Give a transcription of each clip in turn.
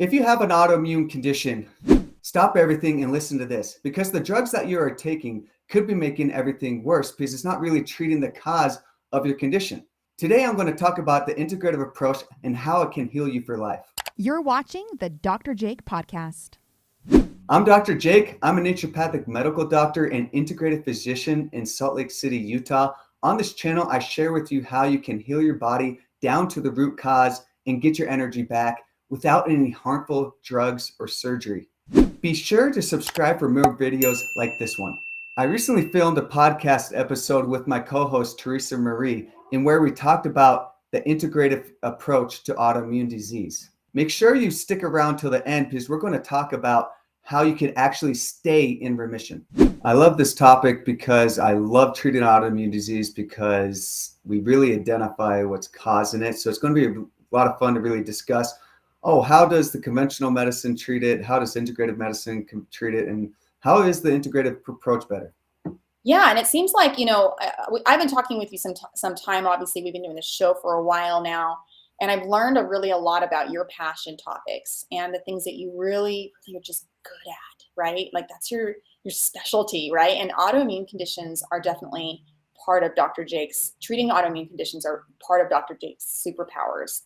If you have an autoimmune condition, stop everything and listen to this, because the drugs that you are taking could be making everything worse because it's not really treating the cause of your condition. Today, I'm going to talk about the integrative approach and how it can heal you for life. You're watching the Dr. Jake podcast. I'm Dr. Jake. I'm a naturopathic medical doctor and integrative physician in Salt Lake City, Utah. On this channel, I share with you how you can heal your body down to the root cause and get your energy back without any harmful drugs or surgery. Be sure to subscribe for more videos like this one. I recently filmed a podcast episode with my co-host Teresa Marie, in where we talked about the integrative approach to autoimmune disease. Make sure you stick around till the end because we're going to talk about how you can actually stay in remission. I love this topic because I love treating autoimmune disease because we really identify what's causing it. So it's going to be a lot of fun to really discuss, how does the conventional medicine treat it? How does integrative medicine treat it? And how is the integrative approach better? Yeah, and it seems like, I've been talking with you some time. Obviously, we've been doing this show for a while now, and I've learned a lot about your passion topics and the things that you really are just good at, right? Like that's your specialty, right? And autoimmune conditions are definitely part of Dr. Jake's, treating autoimmune conditions are part of Dr. Jake's superpowers.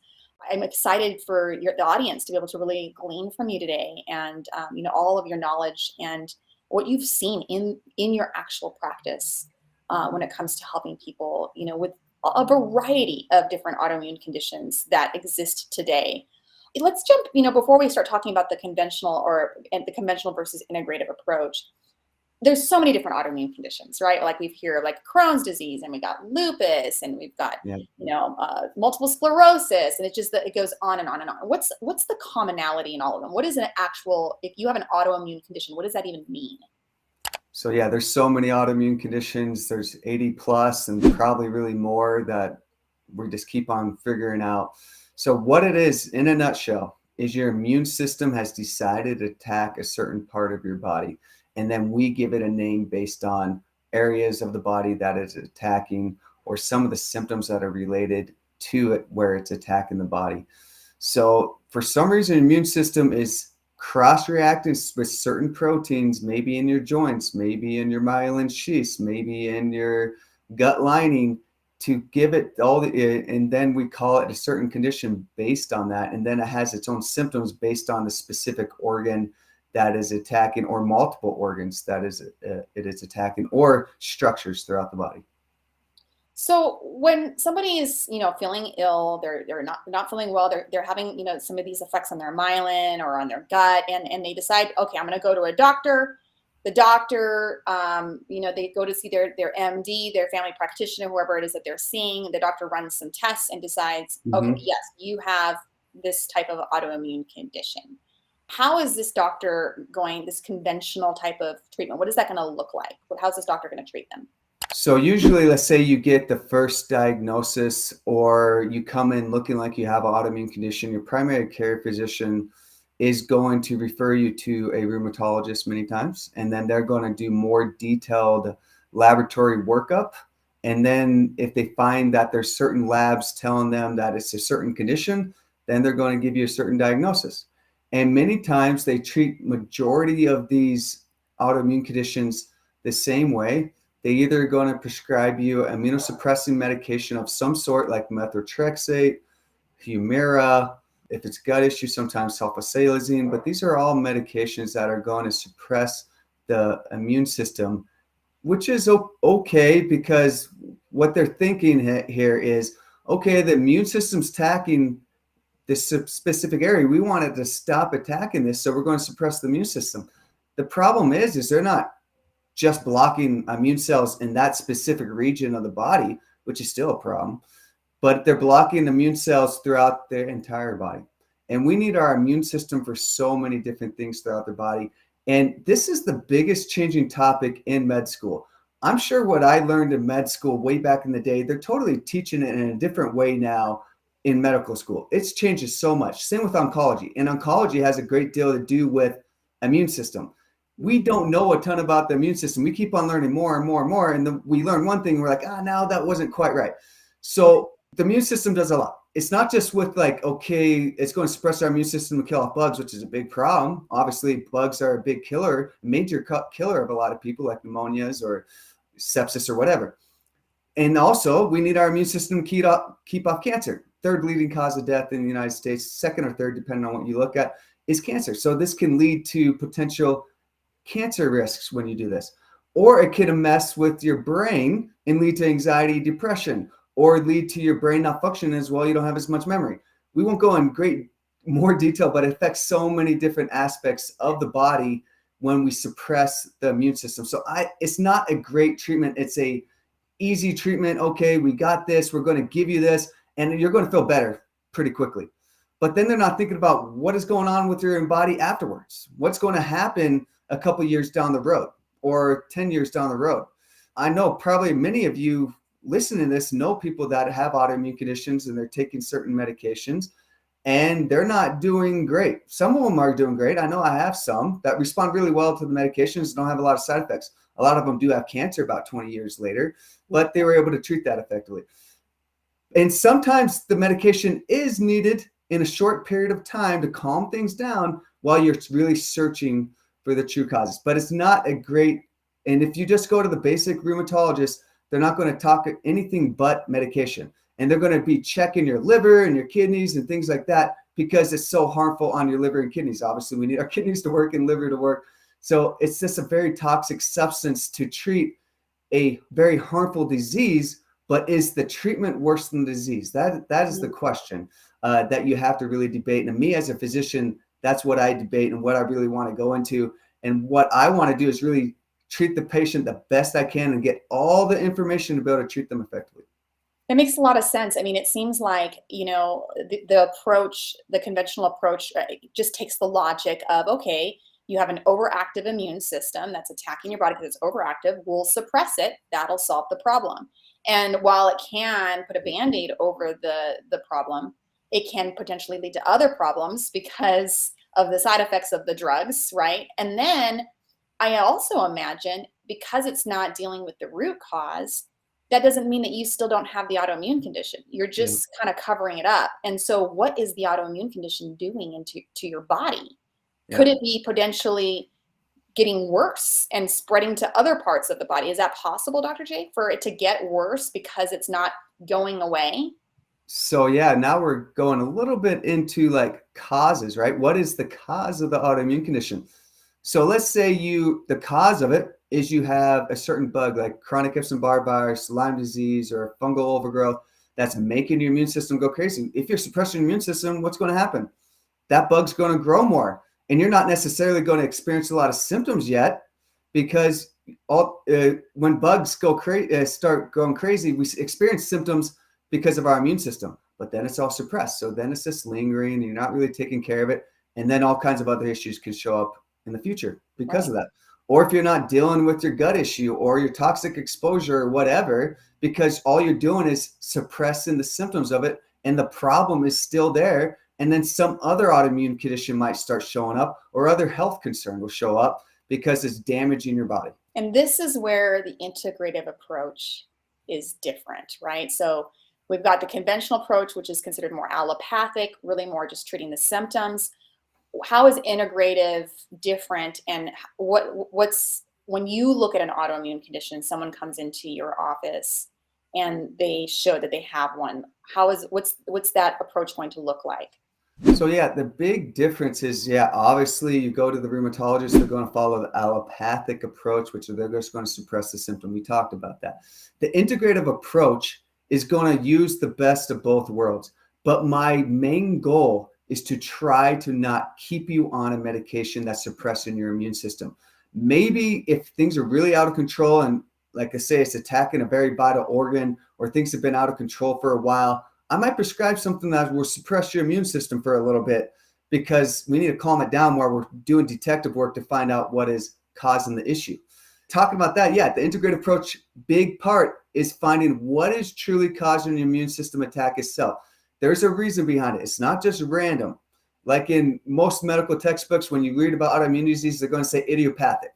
I'm excited for the audience to be able to really glean from you today and, all of your knowledge and what you've seen in your actual practice when it comes to helping people, with a variety of different autoimmune conditions that exist today. Let's jump, before we start talking about the conventional versus integrative approach. There's so many different autoimmune conditions, right? Like we've heard like Crohn's disease, and we got lupus, and we've got, multiple sclerosis, and it goes on and on and on. What's the commonality in all of them? What is an actual, if you have an autoimmune condition, what does that even mean? So there's so many autoimmune conditions. There's 80 plus and probably really more that we just keep on figuring out. So what it is in a nutshell is your immune system has decided to attack a certain part of your body. And then we give it a name based on areas of the body that it's attacking or some of the symptoms that are related to it where it's attacking the body. So for some reason, immune system is cross-reacting with certain proteins, maybe in your joints, maybe in your myelin sheaths, maybe in your gut lining, to give it and then we call it a certain condition based on that. And then it has its own symptoms based on the specific organ that is attacking, or multiple organs that it is attacking, or structures throughout the body. So when somebody is, feeling ill, they're not feeling well, they're having, some of these effects on their myelin or on their gut, and they decide, okay, I'm going to go to a doctor. The doctor, they go to see their MD, their family practitioner, whoever it is that they're seeing. The doctor runs some tests and decides, okay, yes, you have this type of autoimmune condition. How is this doctor going, this conventional type of treatment? What is that going to look like? How's this doctor going to treat them? So usually, let's say you get the first diagnosis or you come in looking like you have an autoimmune condition, your primary care physician is going to refer you to a rheumatologist many times, and then they're going to do more detailed laboratory workup. And then if they find that there's certain labs telling them that it's a certain condition, then they're going to give you a certain diagnosis. And many times they treat majority of these autoimmune conditions the same way. They either are going to prescribe you immunosuppressing medication of some sort, like methotrexate, Humira. If it's gut issue, sometimes sulfasalazine. But these are all medications that are going to suppress the immune system, which is okay, because what they're thinking here is, okay, the immune system's attacking this specific area. We wanted to stop attacking this, so we're going to suppress the immune system. The problem is they're not just blocking immune cells in that specific region of the body, which is still a problem, but they're blocking immune cells throughout the entire body. And we need our immune system for so many different things throughout the body. And this is the biggest changing topic in med school. I'm sure what I learned in med school way back in the day, they're totally teaching it in a different way now in medical school. It's changes so much. Same with oncology. And oncology has a great deal to do with immune system. We don't know a ton about the immune system. We keep on learning more and more and more. And then we learn one thing, and we're like, now that wasn't quite right. So the immune system does a lot. it's not just with like, okay, it's going to suppress our immune system and kill off bugs, which is a big problem. Obviously, bugs are a big killer, major killer of a lot of people, like pneumonias or sepsis or whatever. And also, we need our immune system to keep off cancer. Third leading cause of death in the United States, second or third, depending on what you look at, is cancer. So this can lead to potential cancer risks when you do this. Or it can mess with your brain and lead to anxiety, depression, or lead to your brain not functioning as well. You don't have as much memory. We won't go in more detail, but it affects so many different aspects of the body when we suppress the immune system. So it's not a great treatment. It's a easy treatment. Okay, we got this. We're going to give you this, and you're going to feel better pretty quickly. But then they're not thinking about what is going on with your body afterwards. What's going to happen a couple years down the road or 10 years down the road. I know probably many of you listening to this know people that have autoimmune conditions and they're taking certain medications and they're not doing great. Some of them are doing great. I know I have some that respond really well to the medications, don't have a lot of side effects. A lot of them do have cancer about 20 years later, but they were able to treat that effectively. And sometimes the medication is needed in a short period of time to calm things down while you're really searching for the true causes. But it's not a great, and if you just go to the basic rheumatologist, they're not going to talk anything but medication. And they're going to be checking your liver and your kidneys and things like that because it's so harmful on your liver and kidneys. Obviously, we need our kidneys to work and liver to work. So it's just a very toxic substance to treat a very harmful disease. But is the treatment worse than the disease? That is the question that you have to really debate. And me as a physician, that's what I debate and what I really want to go into. And what I want to do is really treat the patient the best I can and get all the information to be able to treat them effectively. It makes a lot of sense. I mean, it seems like, the approach, the conventional approach just takes the logic of, okay, you have an overactive immune system that's attacking your body because it's overactive. We'll suppress it. That'll solve the problem. And while it can put a Band-Aid over the problem, it can potentially lead to other problems because of the side effects of the drugs, right? And then I also imagine because it's not dealing with the root cause, that doesn't mean that you still don't have the autoimmune condition. You're just kind of covering it up. And so what is the autoimmune condition doing to your body? Yeah. Could it be potentially getting worse and spreading to other parts of the body? Is that possible, Dr. J, for it to get worse because it's not going away? So yeah, now we're going a little bit into like causes, right? What is the cause of the autoimmune condition? So let's say the cause of it is you have a certain bug like chronic Epstein-Barr virus, Lyme disease, or fungal overgrowth that's making your immune system go crazy. If you're suppressing your immune system, what's going to happen? That bug's going to grow more. And you're not necessarily going to experience a lot of symptoms yet because when bugs start going crazy, we experience symptoms because of our immune system. But then it's all suppressed. So then it's just lingering and you're not really taking care of it. And then all kinds of other issues can show up in the future because of that. Or if you're not dealing with your gut issue or your toxic exposure or whatever, because all you're doing is suppressing the symptoms of it and the problem is still there. And then some other autoimmune condition might start showing up or other health concern will show up because it's damaging your body. And this is where the integrative approach is different, right? So we've got the conventional approach, which is considered more allopathic, really more just treating the symptoms. How is integrative different? And what's when you look at an autoimmune condition, someone comes into your office and they show that they have one, what's that approach going to look like? So yeah, the big difference is, obviously you go to the rheumatologist, they're going to follow the allopathic approach, which they're just going to suppress the symptom. We talked about that. The integrative approach is going to use the best of both worlds. But my main goal is to try to not keep you on a medication that's suppressing your immune system. Maybe if things are really out of control and like I say, it's attacking a very vital organ or things have been out of control for a while, I might prescribe something that will suppress your immune system for a little bit because we need to calm it down while we're doing detective work to find out what is causing the issue. Talking about that, the integrative approach, big part is finding what is truly causing the immune system attack itself. There's a reason behind it. It's not just random. Like in most medical textbooks, when you read about autoimmune disease, they're going to say idiopathic,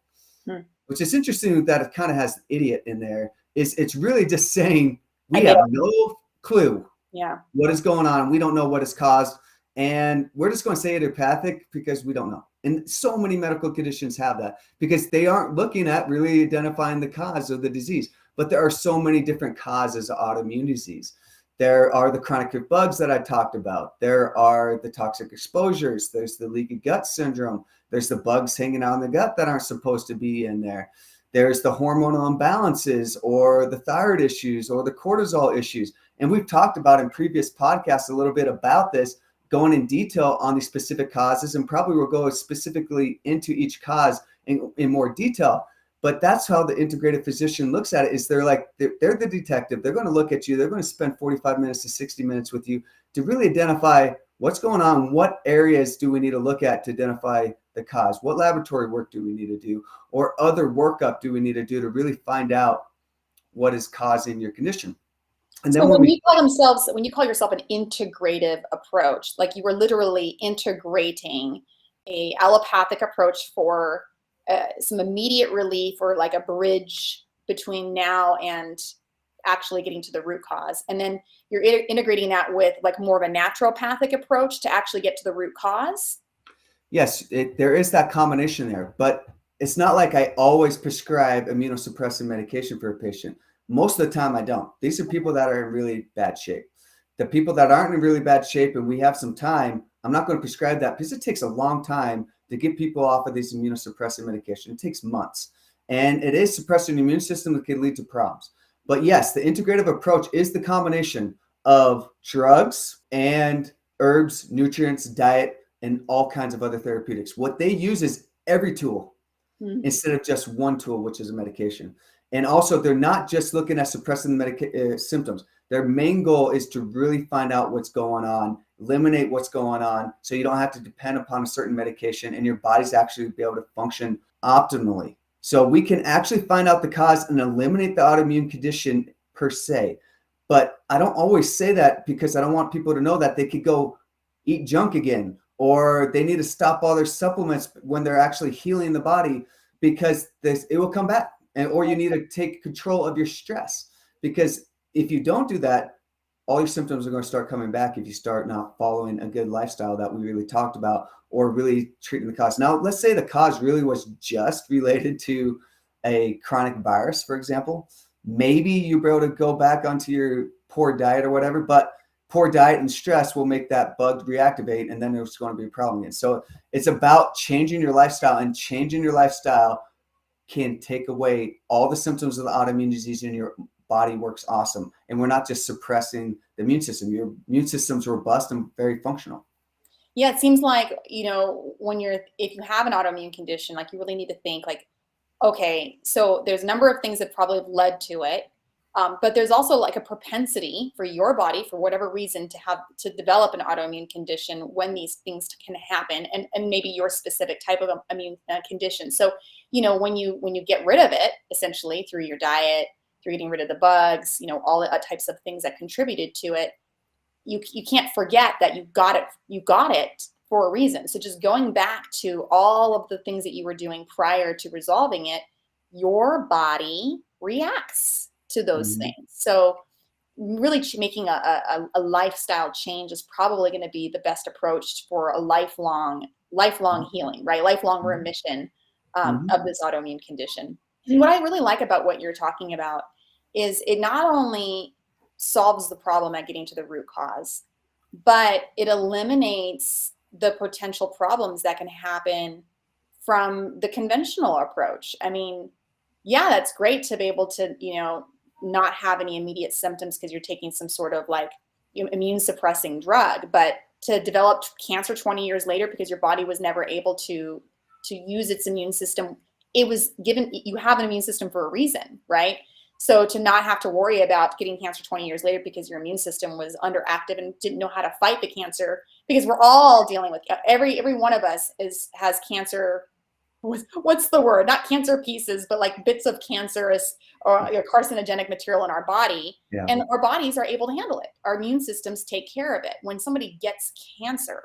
which is interesting that it kind of has idiot in there. It's really just saying we have no clue Yeah. What is going on? We don't know what is caused. And we're just going to say idiopathic because we don't know. And so many medical conditions have that because they aren't looking at really identifying the cause of the disease. But there are so many different causes of autoimmune disease. There are the chronic bugs that I talked about. There are the toxic exposures. There's the leaky gut syndrome. There's the bugs hanging out in the gut that aren't supposed to be in there. There's the hormonal imbalances or the thyroid issues or the cortisol issues. And we've talked about in previous podcasts a little bit about this, going in detail on these specific causes, and probably we'll go specifically into each cause in more detail. But that's how the integrative physician looks at it, is they're the detective. They're going to look at you. They're going to spend 45 minutes to 60 minutes with you to really identify what's going on. What areas do we need to look at to identify the cause? What laboratory work do we need to do? Or other workup do we need to do to really find out what is causing your condition? And then So when you call yourself an integrative approach, like you were literally integrating a allopathic approach for some immediate relief or like a bridge between now and actually getting to the root cause. And then you're integrating that with like more of a naturopathic approach to actually get to the root cause. Yes, there is that combination there, but it's not like I always prescribe immunosuppressant medication for a patient. Most of the time I don't. These are people that are in really bad shape. The people that aren't in really bad shape and we have some time, I'm not going to prescribe that because it takes a long time to get people off of these immunosuppressant medication. It takes months. And it is suppressing the immune system that can lead to problems. But yes, the integrative approach is the combination of drugs and herbs, nutrients, diet, and all kinds of other therapeutics. What they use is every tool instead of just one tool, which is a medication. And also, they're not just looking at suppressing the symptoms. Their main goal is to really find out what's going on, eliminate what's going on, so you don't have to depend upon a certain medication and your body's actually be able to function optimally. So we can actually find out the cause and eliminate the autoimmune condition per se. But I don't always say that because I don't want people to know that they could go eat junk again, or they need to stop all their supplements when they're actually healing the body because it will come back. Or you need to take control of your stress, because if you don't do that, all your symptoms are going to start coming back if you start not following a good lifestyle that we really talked about, or really treating the cause. Now, let's say the cause really was just related to a chronic virus, for example. Maybe you'll be able to go back onto your poor diet or whatever, but poor diet and stress will make that bug reactivate, and then there's going to be a problem again. So it's about changing your lifestyle, and changing your lifestyle can take away all the symptoms of the autoimmune disease, and your body works awesome. And we're not just suppressing the immune system. Your immune system's robust and very functional. Yeah, it seems like, if you have an autoimmune condition, like you really need to think like, okay, so there's a number of things that probably have led to it. But there's also like a propensity for your body, for whatever reason, to develop an autoimmune condition when these things can happen, and maybe your specific type of immune condition. So, when you get rid of it, essentially through your diet, through getting rid of the bugs, all the types of things that contributed to it, you can't forget that you got it for a reason. So just going back to all of the things that you were doing prior to resolving it, your body reacts to those things. So really making a lifestyle change is probably going to be the best approach for a lifelong healing, right? Lifelong remission of this autoimmune condition. And what I really like about what you're talking about is it not only solves the problem at getting to the root cause, but it eliminates the potential problems that can happen from the conventional approach. I mean, yeah, that's great to be able to, not have any immediate symptoms because you're taking some sort of like immune suppressing drug, but to develop cancer 20 years later because your body was never able to use its immune system. It was given, you have an immune system for a reason, right? So to not have to worry about getting cancer 20 years later because your immune system was underactive and didn't know how to fight the cancer, because we're all dealing with, every one of us has cancer. What's the word? Not cancer pieces, but like bits of cancerous or carcinogenic material in our body. Yeah. And our bodies are able to handle it. Our immune systems take care of it. When somebody gets cancer,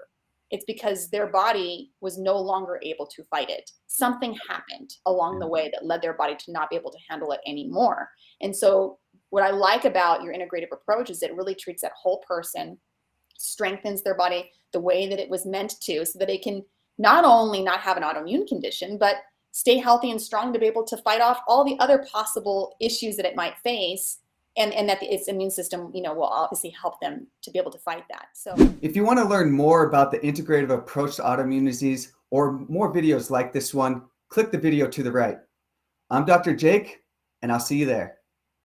it's because their body was no longer able to fight it. Something happened along the way that led their body to not be able to handle it anymore. And so what I like about your integrative approach is it really treats that whole person, strengthens their body the way that it was meant to, so that it can not only not have an autoimmune condition, but stay healthy and strong to be able to fight off all the other possible issues that it might face, and that its immune system, will obviously help them to be able to fight that. So if you want to learn more about the integrative approach to autoimmune disease or more videos like this one, click the video to the right. I'm Dr. Jake, and I'll see you there.